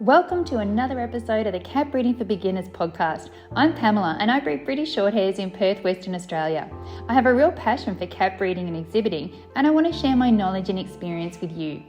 Welcome to another episode of the Cat Breeding for Beginners podcast. I'm Pamela and I breed British Shorthairs in Perth, Western Australia. I have a real passion for cat breeding and exhibiting, and I want to share my knowledge and experience with you.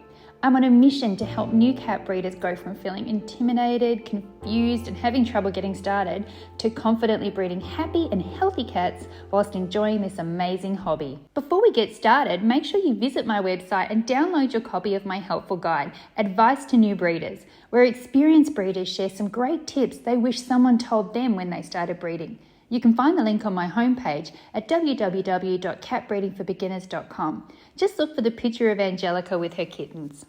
I'm on a mission to help new cat breeders go from feeling intimidated, confused and having trouble getting started to confidently breeding happy and healthy cats whilst enjoying this amazing hobby. Before we get started, make sure you visit my website and download your copy of my helpful guide, Advice to New Breeders, where experienced breeders share some great tips they wish someone told them when they started breeding. You can find the link on my homepage at www.catbreedingforbeginners.com. Just look for the picture of Angelica with her kittens.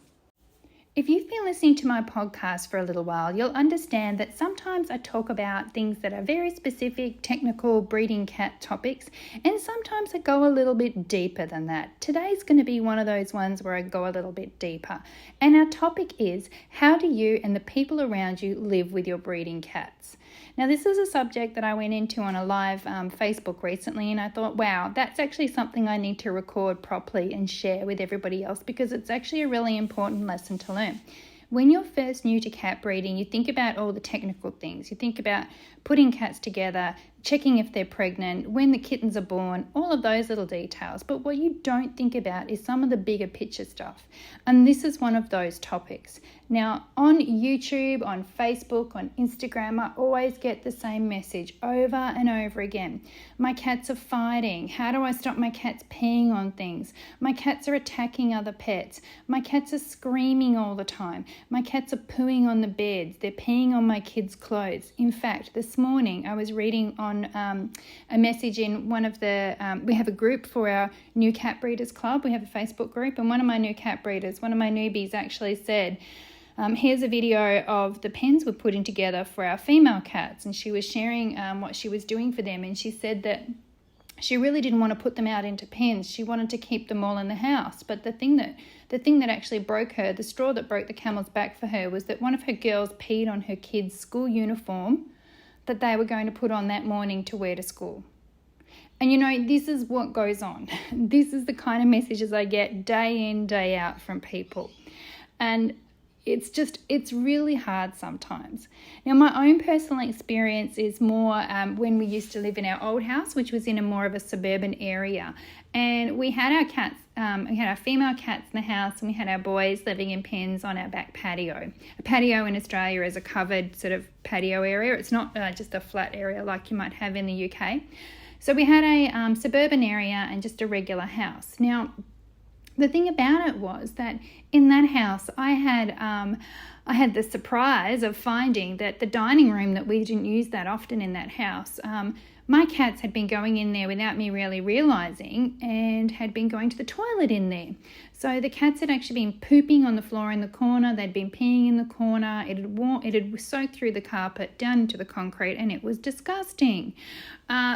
If you've been listening to my podcast for a little while, you'll understand that sometimes I talk about things that are very specific, technical breeding cat topics, and sometimes I go a little bit deeper than that. Today's going to be one of those ones where I go a little bit deeper. And our topic is, how do you and the people around you live with your breeding cats? Now, this is a subject that I went into on a live Facebook recently, and I thought, wow, that's actually something I need to record properly and share with everybody else because it's actually a really important lesson to learn. When you're first new to cat breeding, you think about all the technical things. You think about putting cats together, checking if they're pregnant, when the kittens are born, all of those little details. But what you don't think about is some of the bigger picture stuff. And this is one of those topics. Now, on YouTube, on Facebook, on Instagram, I always get the same message over and over again. My cats are fighting. How do I stop my cats peeing on things? My cats are attacking other pets. My cats are screaming all the time. My cats are pooing on the beds. They're peeing on my kids' clothes. In fact, this morning I was reading on a message in one of the, we have a group for our new cat breeders club. We have a Facebook group, and one of my new cat breeders, one of my newbies actually said, here's a video of the pens we're putting together for our female cats, and she was sharing what she was doing for them, and she said that she really didn't want to put them out into pens. She wanted to keep them all in the house, but the thing that actually broke her, the straw that broke the camel's back for her, was that one of her girls peed on her kid's school uniform that they were going to put on that morning to wear to school. And you know, this is what goes on. This is the kind of messages I get day in, day out from people. And it's really hard sometimes. Now, my own personal experience is more when we used to live in our old house, which was in a more of a suburban area. And we had our cats, we had our female cats in the house, and we had our boys living in pens on our back patio. A patio in Australia is a covered sort of patio area. It's not just a flat area like you might have in the UK. So we had a suburban area and just a regular house. Now, the thing about it was that in that house, I had the surprise of finding that the dining room that we didn't use that often in that house, my cats had been going in there without me really realising and had been going to the toilet in there. So the cats had actually been pooping on the floor in the corner. They'd been peeing in the corner. It had soaked through the carpet down into the concrete, and it was disgusting.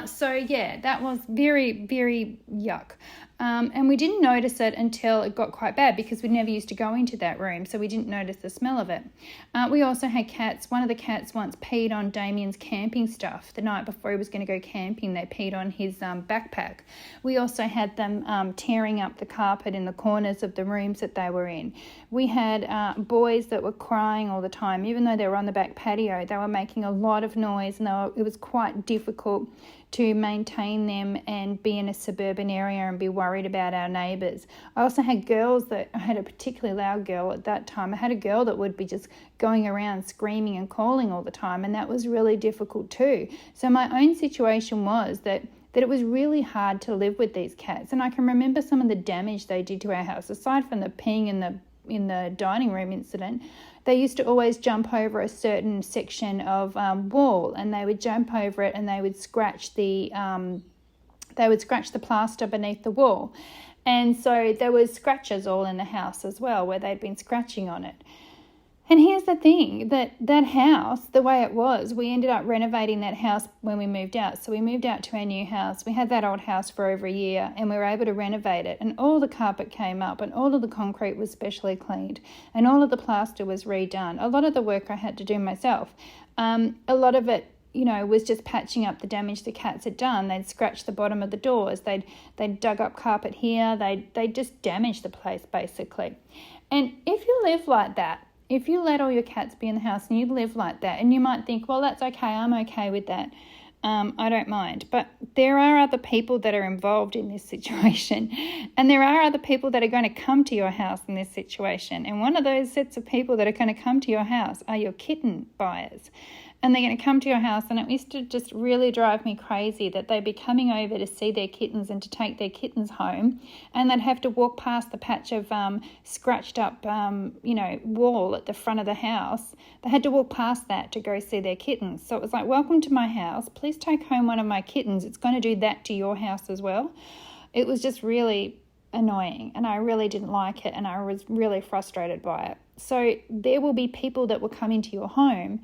So yeah, that was very, very yuck. And we didn't notice it until it got quite bad because we never used to go into that room, so we didn't notice the smell of it. We also had cats. One of the cats once peed on Damien's camping stuff. The night before he was going to go camping, they peed on his backpack. We also had them tearing up the carpet in the corners of the rooms that they were in. We had boys that were crying all the time. Even though they were on the back patio, they were making a lot of noise, and it was quite difficult to maintain them and be in a suburban area and be worried about our neighbours. I also had girls I had a particularly loud girl at that time. I had a girl that would be just going around screaming and calling all the time, and that was really difficult too. So my own situation was that it was really hard to live with these cats. And I can remember some of the damage they did to our house. Aside from the peeing in the dining room incident, they used to always jump over a certain section of wall, and they would jump over it and they would scratch the plaster beneath the wall. And so there was scratches all in the house as well where they'd been scratching on it. And here's the thing, that house, the way it was, we ended up renovating that house when we moved out. So we moved out to our new house. We had that old house for over a year, and we were able to renovate it. And all the carpet came up, and all of the concrete was specially cleaned, and all of the plaster was redone. A lot of the work I had to do myself. A lot of it, you know, was just patching up the damage the cats had done. They'd scratched the bottom of the doors. They'd dug up carpet here. They just damaged the place, basically. And if you live like that, If you let all your cats be in the house and you live like that, and you might think, well, that's okay, I'm okay with that. I don't mind. But there are other people that are involved in this situation, and there are other people that are going to come to your house in this situation. And one of those sets of people that are going to come to your house are your kitten buyers. And they're going to come to your house, and it used to just really drive me crazy that they'd be coming over to see their kittens and to take their kittens home, and they'd have to walk past the patch of scratched up, wall at the front of the house. They had to walk past that to go see their kittens. So it was like, welcome to my house. Please take home one of my kittens. It's going to do that to your house as well. It was just really annoying, and I really didn't like it, and I was really frustrated by it. So there will be people that will come into your home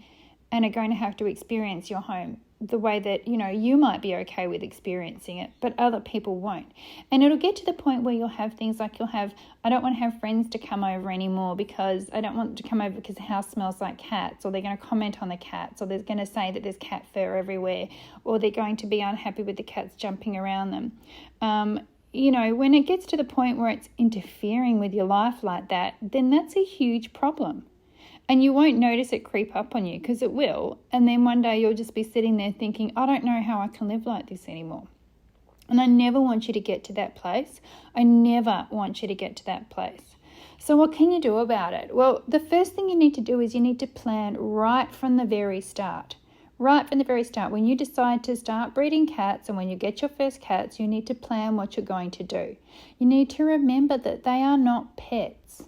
and are going to have to experience your home the way that, you might be okay with experiencing it, but other people won't. And it'll get to the point where you'll have things like I don't want to have friends to come over anymore because I don't want them to come over because the house smells like cats, or they're going to comment on the cats, or they're going to say that there's cat fur everywhere, or they're going to be unhappy with the cats jumping around them. When it gets to the point where it's interfering with your life like that, then that's a huge problem. And you won't notice it creep up on you, because it will. And then one day you'll just be sitting there thinking, I don't know how I can live like this anymore. And I never want you to get to that place. I never want you to get to that place. So what can you do about it? Well, the first thing you need to do is you need to plan right from the very start. Right from the very start, when you decide to start breeding cats and when you get your first cats, you need to plan what you're going to do. You need to remember that they are not pets.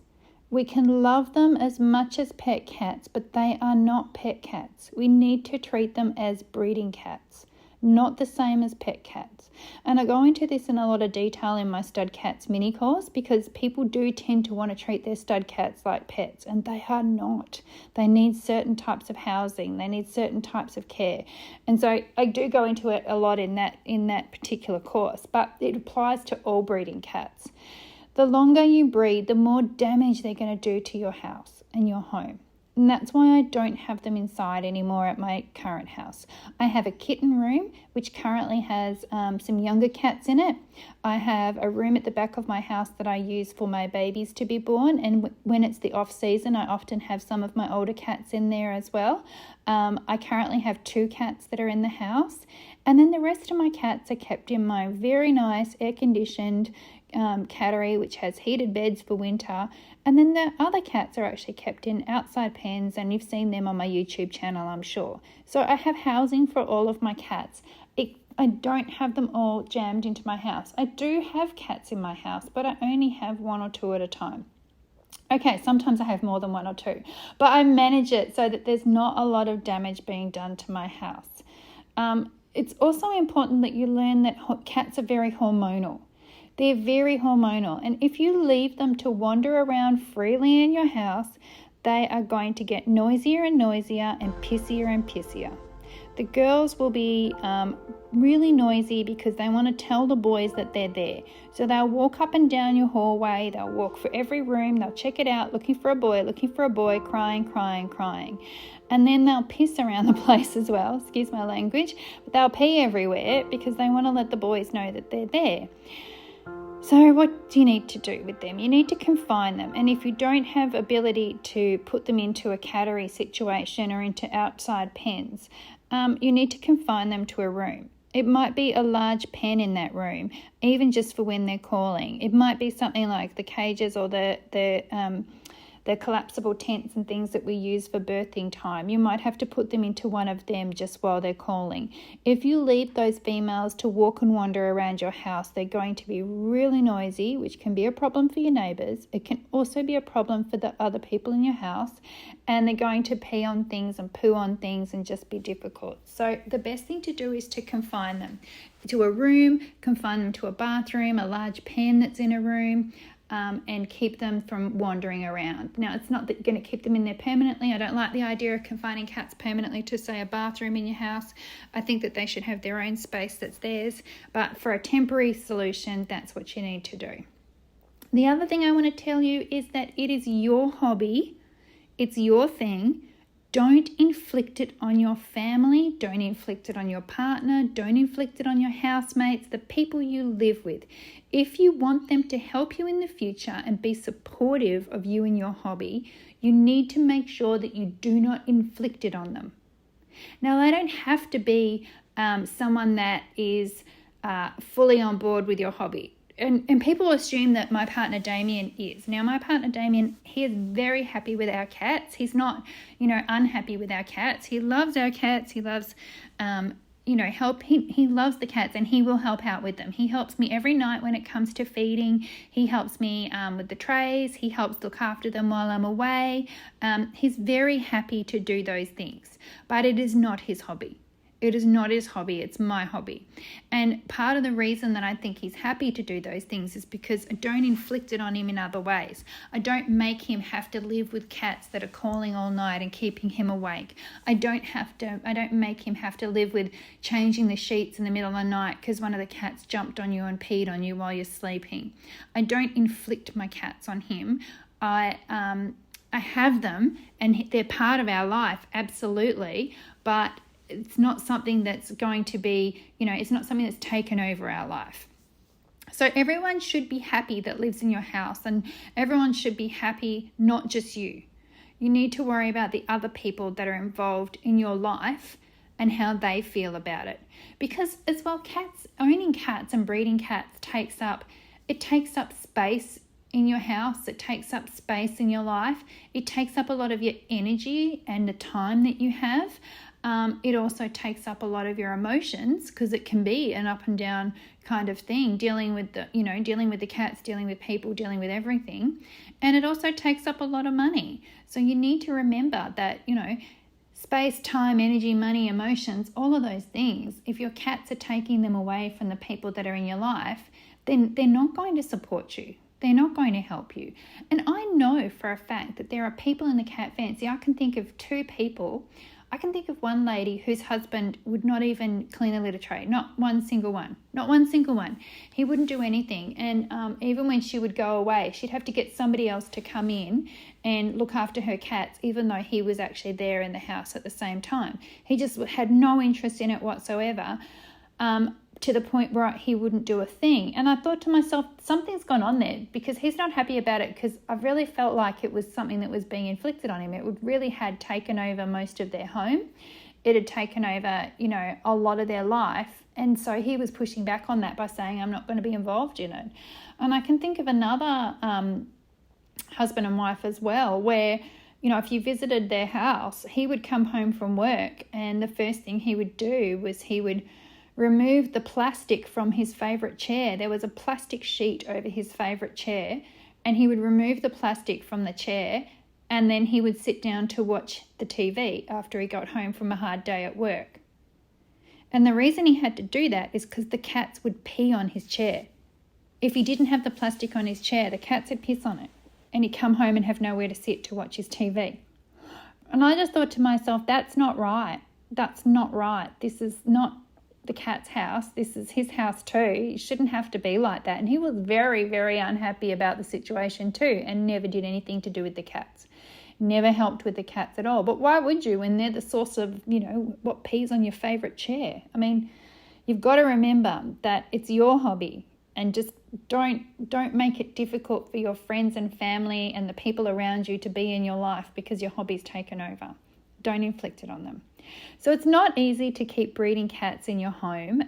We can love them as much as pet cats, but they are not pet cats. We need to treat them as breeding cats, not the same as pet cats. And I go into this in a lot of detail in my stud cats mini course, because people do tend to want to treat their stud cats like pets, and they are not. They need certain types of housing. They need certain types of care. And so I do go into it a lot in that particular course, but it applies to all breeding cats. The longer you breed, the more damage they're going to do to your house and your home. And that's why I don't have them inside anymore at my current house. I have a kitten room, which currently has some younger cats in it. I have a room at the back of my house that I use for my babies to be born. And when it's the off season, I often have some of my older cats in there as well. I currently have 2 cats that are in the house. And then the rest of my cats are kept in my very nice air-conditioned cattery, which has heated beds for winter. And then the other cats are actually kept in outside pens, and you've seen them on my YouTube channel, I'm sure. So I have housing for all of my cats. I don't have them all jammed into my house. I do have cats in my house, but I only have 1 or 2 at a time. Okay, sometimes I have more than 1 or 2, but I manage it so that there's not a lot of damage being done to my house. It's also important that you learn that cats are very hormonal. They're very hormonal, and if you leave them to wander around freely in your house, they are going to get noisier and noisier and pissier. The girls will be really noisy because they want to tell the boys that they're there. So they'll walk up and down your hallway, they'll walk for every room, they'll check it out, looking for a boy, crying. And then they'll piss around the place as well, excuse my language, but they'll pee everywhere because they want to let the boys know that they're there. So what do you need to do with them? You need to confine them. And if you don't have ability to put them into a cattery situation or into outside pens, you need to confine them to a room. It might be a large pen in that room, even just for when they're calling. It might be something like the cages or the collapsible tents and things that we use for birthing time. You might have to put them into one of them just while they're calling. If you leave those females to walk and wander around your house, they're going to be really noisy, which can be a problem for your neighbours. It can also be a problem for the other people in your house, and they're going to pee on things and poo on things and just be difficult. So the best thing to do is to confine them to a room, confine them to a bathroom, a large pen that's in a room, and keep them from wandering around. Now, it's not that you're going to keep them in there permanently. I don't like the idea of confining cats permanently to, say, a bathroom in your house. I think that they should have their own space that's theirs. But for a temporary solution, that's what you need to do. The other thing I want to tell you is that it is your hobby. It's your thing. Don't inflict it on your family. Don't inflict it on your partner. Don't inflict it on your housemates, the people you live with. If you want them to help you in the future and be supportive of you and your hobby, you need to make sure that you do not inflict it on them. Now, they don't have to be someone that is fully on board with your hobby. And people assume that my partner Damien is. Now, my partner Damien, he is very happy with our cats. He's not, unhappy with our cats. He loves our cats. He loves, help. He loves the cats, and he will help out with them. He helps me every night when it comes to feeding. He helps me with the trays. He helps look after them while I'm away. He's very happy to do those things, but it is not his hobby. It is not his hobby, it's my hobby. And part of the reason that I think he's happy to do those things is because I don't inflict it on him in other ways. I don't make him have to live with cats that are calling all night and keeping him awake. I don't make him have to live with changing the sheets in the middle of the night because one of the cats jumped on you and peed on you while you're sleeping. I don't inflict my cats on him. I have them and they're part of our life, absolutely, but it's not something that's going to be, it's not something that's taken over our life. So everyone should be happy that lives in your house, and everyone should be happy, not just you. You need to worry about the other people that are involved in your life and how they feel about it. Because as well, owning cats and breeding cats takes up space in your house. It takes up space in your life. It takes up a lot of your energy and the time that you have. It also takes up a lot of your emotions because it can be an up and down kind of thing, dealing with the cats, dealing with people, dealing with everything. And it also takes up a lot of money. So you need to remember that, space, time, energy, money, emotions, all of those things, if your cats are taking them away from the people that are in your life, then they're not going to support you. They're not going to help you. And I know for a fact that there are people in the cat fancy. I can think of two people. I can think of one lady whose husband would not even clean a litter tray, not one single one. He wouldn't do anything. And even when she would go away, she'd have to get somebody else to come in and look after her cats, even though he was actually there in the house at the same time. He just had no interest in it whatsoever, to the point where he wouldn't do a thing. And I thought to myself, something's gone on there, because he's not happy about it, because I really felt like it was something that was being inflicted on him. It really had taken over most of their home. It had taken over, a lot of their life. And so he was pushing back on that by saying, I'm not going to be involved in it. And I can think of another husband and wife as well, where, if you visited their house, he would come home from work, and the first thing he would do was he would remove the plastic from his favourite chair. There was a plastic sheet over his favourite chair, and he would remove the plastic from the chair, and then he would sit down to watch the TV after he got home from a hard day at work. And the reason he had to do that is because the cats would pee on his chair. If he didn't have the plastic on his chair, the cats would piss on it, and he'd come home and have nowhere to sit to watch his TV. And I just thought to myself, that's not right. That's not right. This is not the cat's house. This is his house too. It shouldn't have to be like that. And he was very, very unhappy about the situation too, and never did anything to do with the cats. Never helped with the cats at all. But why would you, when they're the source of, what pees on your favourite chair? I mean, you've got to remember that it's your hobby, and just don't make it difficult for your friends and family and the people around you to be in your life because your hobby's taken over. Don't inflict it on them. So it's not easy to keep breeding cats in your home.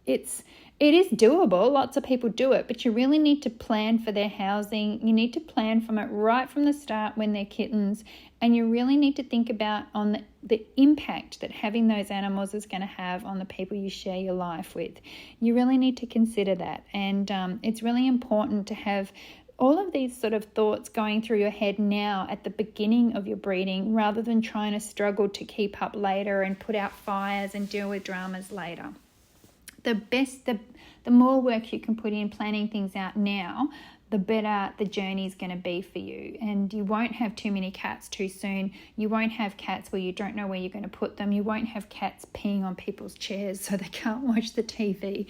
It is doable. Lots of people do it, but you really need to plan for their housing. You need to plan from it right from the start when they're kittens, and you really need to think about on the impact that having those animals is going to have on the people you share your life with. You really need to consider that, and it's really important to have all of these sort of thoughts going through your head now at the beginning of your breeding, rather than trying to struggle to keep up later and put out fires and deal with dramas later. The more work you can put in planning things out now, the better the journey is going to be for you. And you won't have too many cats too soon. You won't have cats where you don't know where you're going to put them. You won't have cats peeing on people's chairs so they can't watch the TV.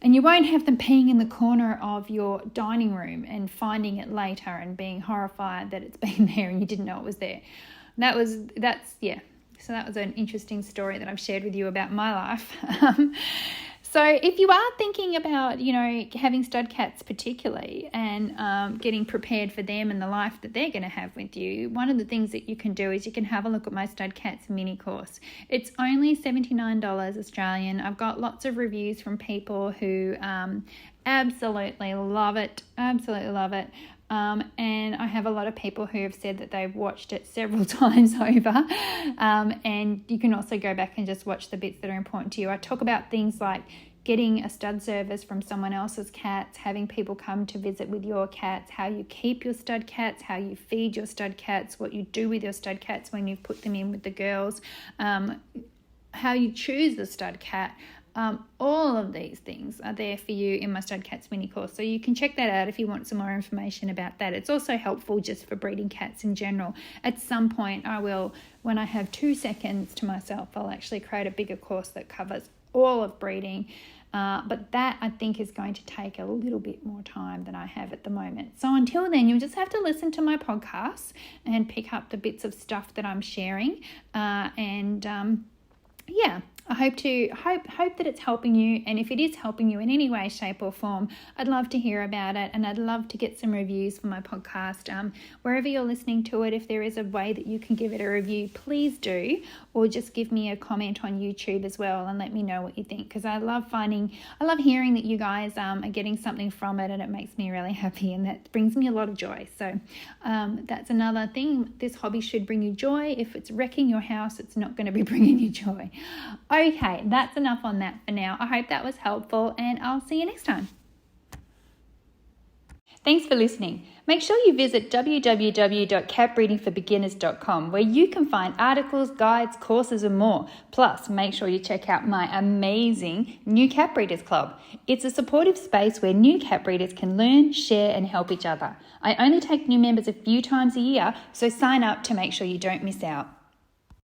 And you won't have them peeing in the corner of your dining room and finding it later and being horrified that it's been there and you didn't know it was there. So that was an interesting story that I've shared with you about my life. So if you are thinking about, having stud cats particularly and getting prepared for them and the life that they're going to have with you, one of the things that you can do is you can have a look at my Stud Cats mini course. It's only $79 Australian. I've got lots of reviews from people who absolutely love it, and I have a lot of people who have said that they've watched it several times over, and you can also go back and just watch the bits that are important to you. I talk about things like getting a stud service from someone else's cats, having people come to visit with your cats, how you keep your stud cats, how you feed your stud cats, what you do with your stud cats when you put them in with the girls, how you choose the stud cat. All of these things are there for you in my Stud Cats mini course, so you can check that out if you want some more information about that. It's also helpful just for breeding cats in general. At some point I will, when I have 2 seconds to myself, I'll actually create a bigger course that covers all of breeding, but that I think is going to take a little bit more time than I have at the moment. So until then, you'll just have to listen to my podcasts and pick up the bits of stuff that I'm sharing, I hope that it's helping you, and if it is helping you in any way, shape or form, I'd love to hear about it, and I'd love to get some reviews for my podcast. Wherever you're listening to it, if there is a way that you can give it a review, please do, or just give me a comment on YouTube as well and let me know what you think, because I love hearing that you guys are getting something from it, and it makes me really happy, and that brings me a lot of joy. So that's another thing. This hobby should bring you joy. If it's wrecking your house, it's not going to be bringing you joy. Okay, that's enough on that for now. I hope that was helpful, and I'll see you next time. Thanks for listening. Make sure you visit www.catbreedingforbeginners.com, where you can find articles, guides, courses and more. Plus, make sure you check out my amazing New Cat Breeders Club. It's a supportive space where new cat breeders can learn, share and help each other. I only take new members a few times a year, so sign up to make sure you don't miss out.